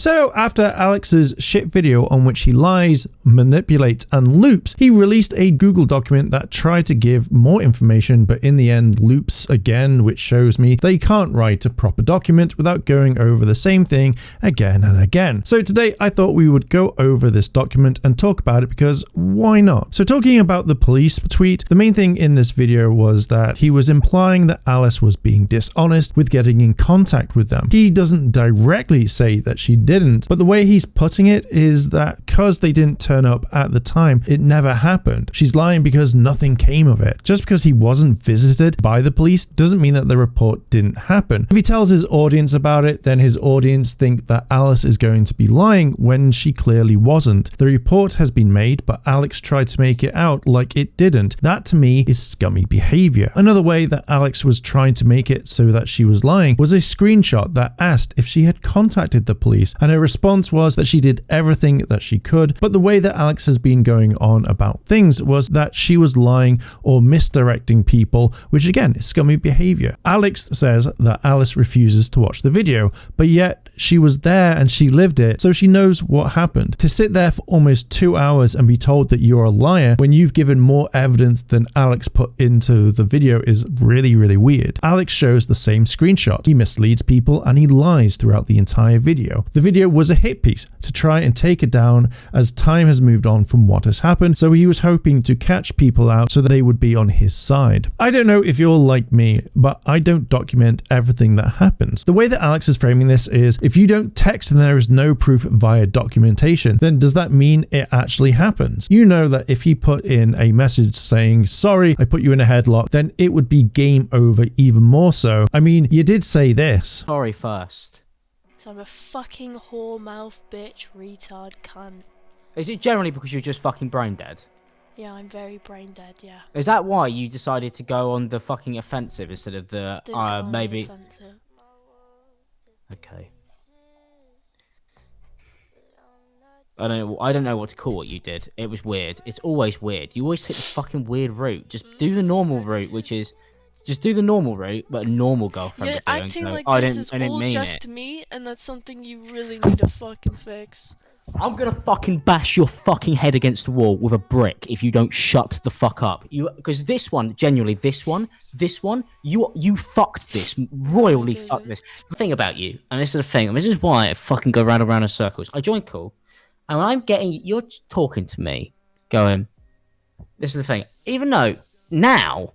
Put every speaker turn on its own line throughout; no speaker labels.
So after Alex's shit video on which he lies, manipulates and loops, he released a Google document that tried to give more information, but in the end loops again, which shows me they can't write a proper document without going over the same thing again and again. So today I thought we would go over this document and talk about it because why not? So talking about the police tweet, the main thing in this video was that he was implying that Alice was being dishonest with getting in contact with them. He doesn't directly say that she didn't, but the way he's putting it is that because they didn't turn up at the time, it never happened. She's lying because nothing came of it. Just because he wasn't visited by the police doesn't mean that the report didn't happen. If he tells his audience about it, then his audience think that Alice is going to be lying when she clearly wasn't. The report has been made, but Alex tried to make it out like it didn't. That to me is scummy behavior. Another way that Alex was trying to make it so that she was lying was a screenshot that asked if she had contacted the police, and her response was that she did everything that she could, but the way that Alex has been going on about things was that she was lying or misdirecting people, which again is scummy behavior. Alex says that Alice refuses to watch the video, but yet she was there and she lived it, so she knows what happened. To sit there for almost 2 hours and be told that you're a liar when you've given more evidence than Alex put into the video is really, really weird. Alex shows the same screenshot. He misleads people and he lies throughout the entire video. The video was a hit piece to try and take it down as time has moved on from what has happened, so he was hoping to catch people out so that they would be on his side. I don't know if you're like me, but I don't document everything that happens. The way that Alex is framing this is, if you don't text and there is no proof via documentation, then does that mean it actually happens? You know that if he put in a message saying, sorry, I put you in a headlock, then it would be game over even more so. I mean, you did say this.
Sorry first.
So I'm a fucking whore mouth bitch retard cunt.
Is it generally because you're just fucking brain dead?
Yeah, I'm very brain dead, yeah.
Is that why you decided to go on the fucking offensive instead of the
Didn't go on the
maybe
offensive.
Okay. I don't know what to call what you did. It was weird. It's always weird. You always take the fucking weird route. Just do the normal route, which is just do the normal route, but a normal girlfriend.
You're acting like this is all just me, and that's something you really need to fucking fix.
I'm gonna fucking bash your fucking head against the wall with a brick if you don't shut the fuck up. Because this one, genuinely, this one, you fucked this, royally fucked this. The thing about you, and this is the thing, and this is why I fucking go round and round in circles. I join Cool, and when I'm getting, you're talking to me, going, this is the thing, even though now,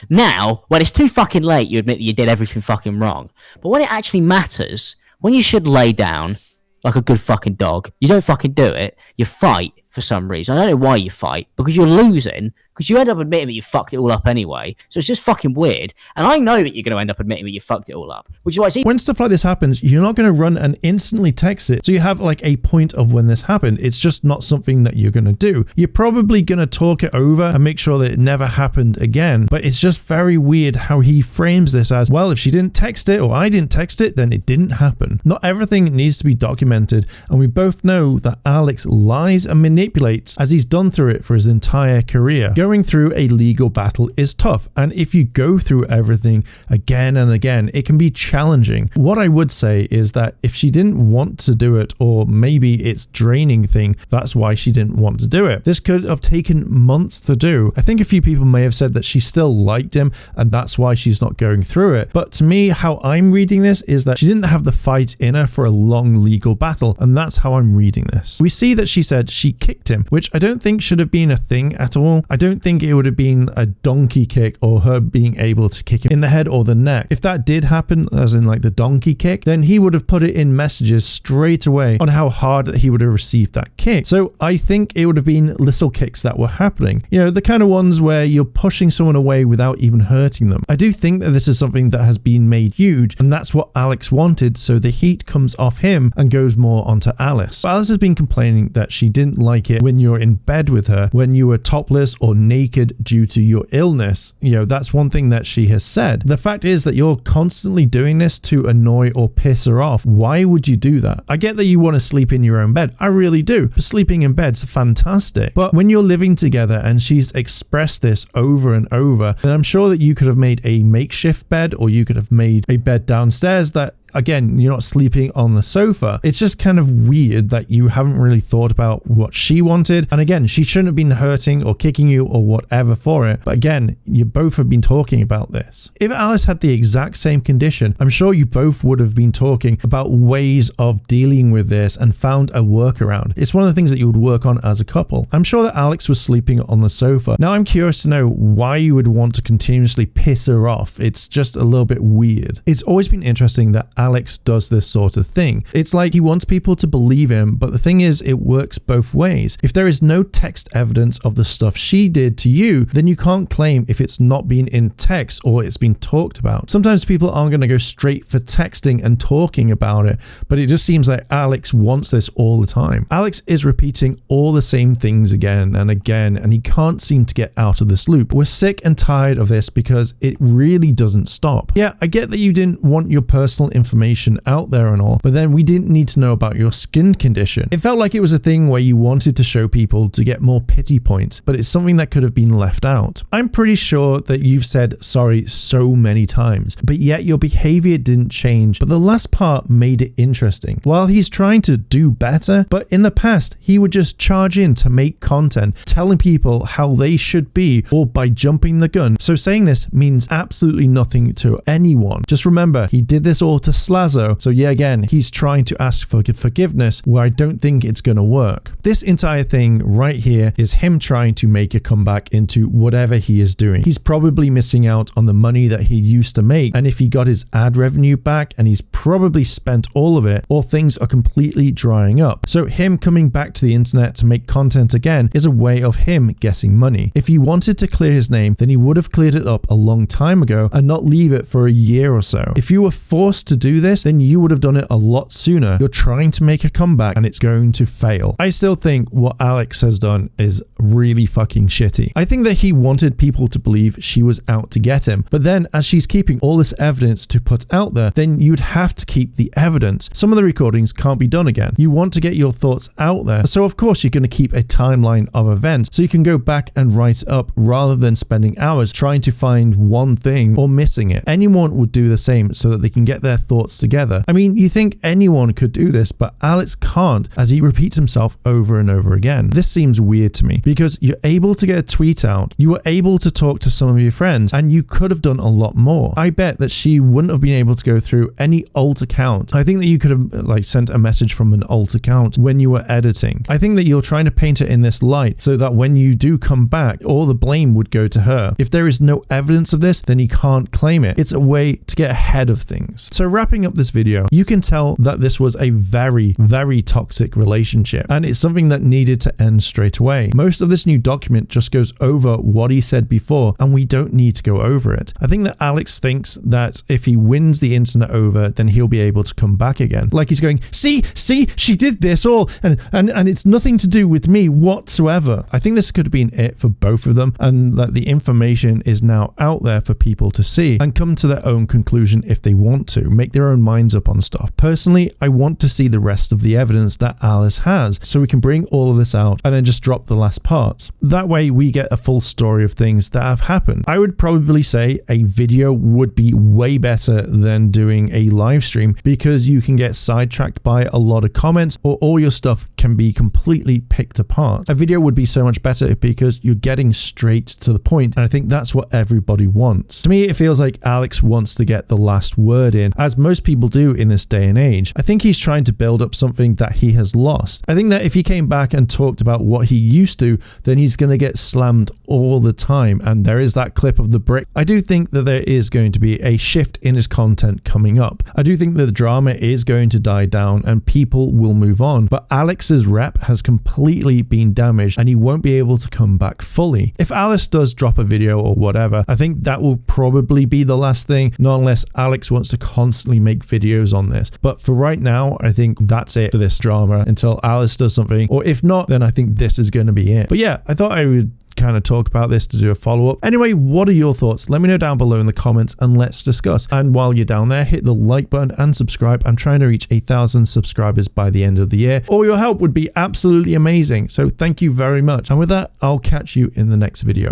when it's too fucking late, you admit that you did everything fucking wrong. But when it actually matters, when you should lay down like a good fucking dog, you don't fucking do it. You fight for some reason. I don't know why you fight, because you're losing, because you end up admitting that you fucked it all up anyway. So it's just fucking weird. And I know that you're going to end up admitting that you fucked it all up, which is why
when stuff like this happens, you're not going to run and instantly text it. So you have like a point of when this happened. It's just not something that you're going to do. You're probably going to talk it over and make sure that it never happened again. But it's just very weird how he frames this as, well, if she didn't text it or I didn't text it, then it didn't happen. Not everything needs to be documented. And we both know that Alex lies and manipulates, as he's done through it for his entire career. Going through a legal battle is tough, and if you go through everything again and again, it can be challenging. What I would say is that if she didn't want to do it, or maybe it's draining thing, that's why she didn't want to do it. This could have taken months to do. I think a few people may have said that she still liked him and that's why she's not going through it. But to me, how I'm reading this is that she didn't have the fight in her for a long legal battle, and that's how I'm reading this. We see that she said she kicked him, which I don't think should have been a thing at all. I don't think it would have been a donkey kick or her being able to kick him in the head or the neck. If that did happen, as in like the donkey kick, then he would have put it in messages straight away on how hard that he would have received that kick. So I think it would have been little kicks that were happening. You know, the kind of ones where you're pushing someone away without even hurting them. I do think that this is something that has been made huge, and that's what Alex wanted, so the heat comes off him and goes more onto Alice. But Alice has been complaining that she didn't like it when you're in bed with her, when you were topless or naked due to your illness. You know, that's one thing that she has said. The fact is that you're constantly doing this to annoy or piss her off. Why would you do that? I get that you want to sleep in your own bed. I really do. Sleeping in bed's fantastic. But when you're living together and she's expressed this over and over, then I'm sure that you could have made a makeshift bed, or you could have made a bed downstairs that again, you're not sleeping on the sofa. It's just kind of weird that you haven't really thought about what she wanted. And again, she shouldn't have been hurting or kicking you or whatever for it. But again, you both have been talking about this. If Alice had the exact same condition, I'm sure you both would have been talking about ways of dealing with this and found a workaround. It's one of the things that you would work on as a couple. I'm sure that Alex was sleeping on the sofa. Now I'm curious to know why you would want to continuously piss her off. It's just a little bit weird. It's always been interesting that Alex does this sort of thing. It's like he wants people to believe him, but the thing is, it works both ways. If there is no text evidence of the stuff she did to you, then you can't claim if it's not been in text or it's been talked about. Sometimes people aren't going to go straight for texting and talking about it, but it just seems like Alex wants this all the time. Alex is repeating all the same things again and again, and he can't seem to get out of this loop. We're sick and tired of this because it really doesn't stop. Yeah, I get that you didn't want your personal information out there and all, but then we didn't need to know about your skin condition. It felt like it was a thing where you wanted to show people to get more pity points, but it's something that could have been left out. I'm pretty sure that you've said sorry so many times, but yet your behavior didn't change. But the last part made it interesting. While he's trying to do better, but in the past, he would just charge in to make content, telling people how they should be, or by jumping the gun. So saying this means absolutely nothing to anyone. Just remember, he did this all to Slazzo. So yeah, again, he's trying to ask for forgiveness where I don't think it's going to work. This entire thing right here is him trying to make a comeback into whatever he is doing. He's probably missing out on the money that he used to make. And if he got his ad revenue back, and he's probably spent all of it, or things are completely drying up. So him coming back to the internet to make content again is a way of him getting money. If he wanted to clear his name, then he would have cleared it up a long time ago and not leave it for a year or so. If you were forced to do this, then you would have done it a lot sooner. You're trying to make a comeback and it's going to fail. I still think what Alex has done is really fucking shitty. I think that he wanted people to believe she was out to get him, but then as she's keeping all this evidence to put out there, then you'd have to keep the evidence. Some of the recordings can't be done again. You want to get your thoughts out there, so of course you're going to keep a timeline of events so you can go back and write up rather than spending hours trying to find one thing or missing it. Anyone would do the same so that they can get their thoughts together. I mean, you think anyone could do this, but Alex can't, as he repeats himself over and over again. This seems weird to me because you're able to get a tweet out, you were able to talk to some of your friends, and you could have done a lot more. I bet that she wouldn't have been able to go through any alt account. I think that you could have sent a message from an alt account when you were editing. I think that you're trying to paint it in this light so that when you do come back, all the blame would go to her. If there is no evidence of this, then he can't claim it. It's a way to get ahead of things. So wrapping up this video, you can tell that this was a very, very toxic relationship, and it's something that needed to end straight away. Most of this new document just goes over what he said before, and we don't need to go over it. I think that Alex thinks that if he wins the internet over, then he'll be able to come back again. Like he's going, see, she did this all, and it's nothing to do with me whatsoever. I think this could have been it for both of them, and that the information is now out there for people to see and come to their own conclusion if they want to, make their own minds up on stuff. Personally, I want to see the rest of the evidence that Alice has so we can bring all of this out and then just drop the last part. That way we get a full story of things that have happened. I would probably say a video would be way better than doing a live stream because you can get sidetracked by a lot of comments, or all your stuff can be completely picked apart. A video would be so much better because you're getting straight to the point, and I think that's what everybody wants. To me, it feels like Alex wants to get the last word in, as most people do in this day and age. I think he's trying to build up something that he has lost. I think that if he came back and talked about what he used to, then he's going to get slammed all the time, and there is that clip of the brick. I do think that there is going to be a shift in his content coming up. I do think that the drama is going to die down and people will move on, but Alex's rep has completely been damaged and he won't be able to come back fully. If Alice does drop a video or whatever, I think that will probably be the last thing, not unless Alex wants to constantly make videos on this. But for right now, I think that's it for this drama until Alice does something, or if not, then I think this is going to be it. But yeah, I thought I would kind of talk about this to do a follow-up. Anyway, what are your thoughts? Let me know down below in the comments and let's discuss. And while you're down there, hit the like button and subscribe. I'm trying to reach 1,000 subscribers by the end of the year. All your help would be absolutely amazing. So thank you very much. And with that, I'll catch you in the next video.